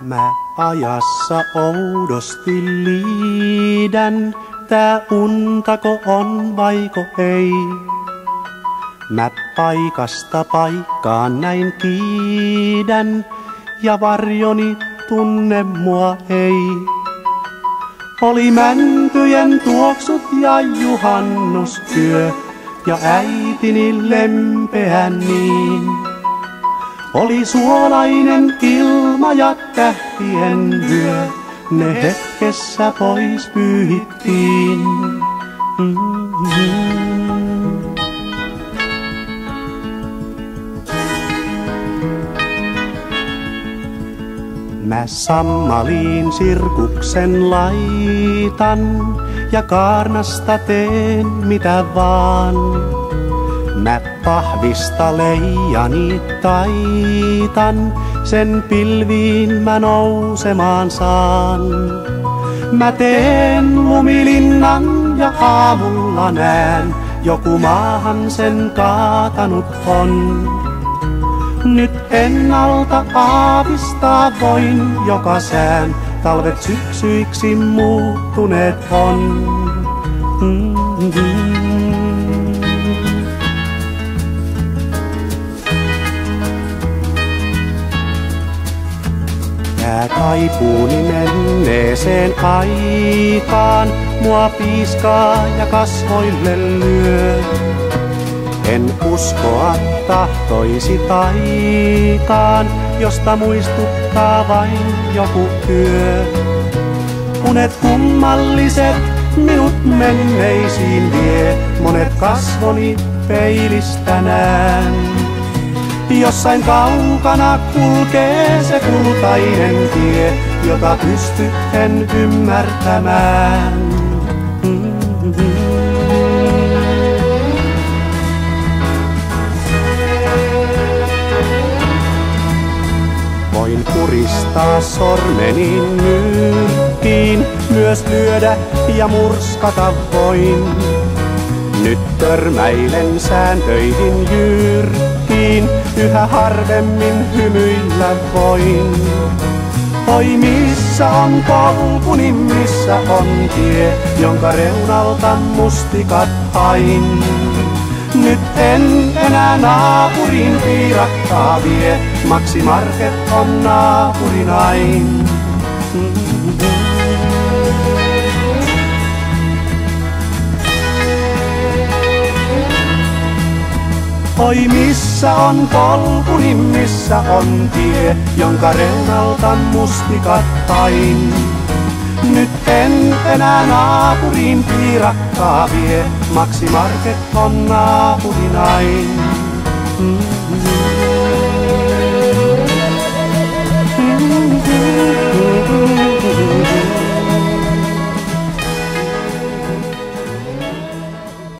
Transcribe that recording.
Mä ajassa oudosti liidän, tää untako on vaiko ei. Mä paikasta paikkaan näin kiidän, ja varjoni tunne mua ei. Oli mäntyjen tuoksut ja juhannusyö, ja äitini lempeä niin. Oli suolainen ilma ja tähtien vyö, ne hetkessä pois pyyhittiin. Mä sammaliin sirkuksen laitan, ja kaarnasta teen mitä vaan. Mä pahvista leijani taitan, sen pilviin mä nousemaan saan. Mä teen lumilinnan ja aamulla näen, joku maahan sen kaatanut on. Nyt ennalta aavistaa voin joka sään, talvet syksyiksi muuttuneet on. Tää kaipuuni menneeseen aikaan, mua piiskaa ja kasvoille lyö. En uskoa tahtoisi taikaan, josta muistuttaa vain joku yö. Unet kummalliset minut menneisiin vie, monet kasvoni peilistä näen. Jossain kaukana kulkee se kultainen tie, jota pysty en ymmärtämään. Voin puristaa sormeni nyrkkiin, myös lyödä ja murskata voin. Nyt törmäilen sääntöihin jyrkkiin, yhä harvemmin hymyillä voin. Oi missä on polkuni, missä on tie, jonka reunalta mustikat hain. Nyt en enää naapurin piirakkaa vie, Maxi Market on naapurinain. Oi missä on polkuni, missä on tie, jonka reunalta mustikat hain. Nyt en enää naapuriin piirakkaa vie, Maxi Market on naapurinain.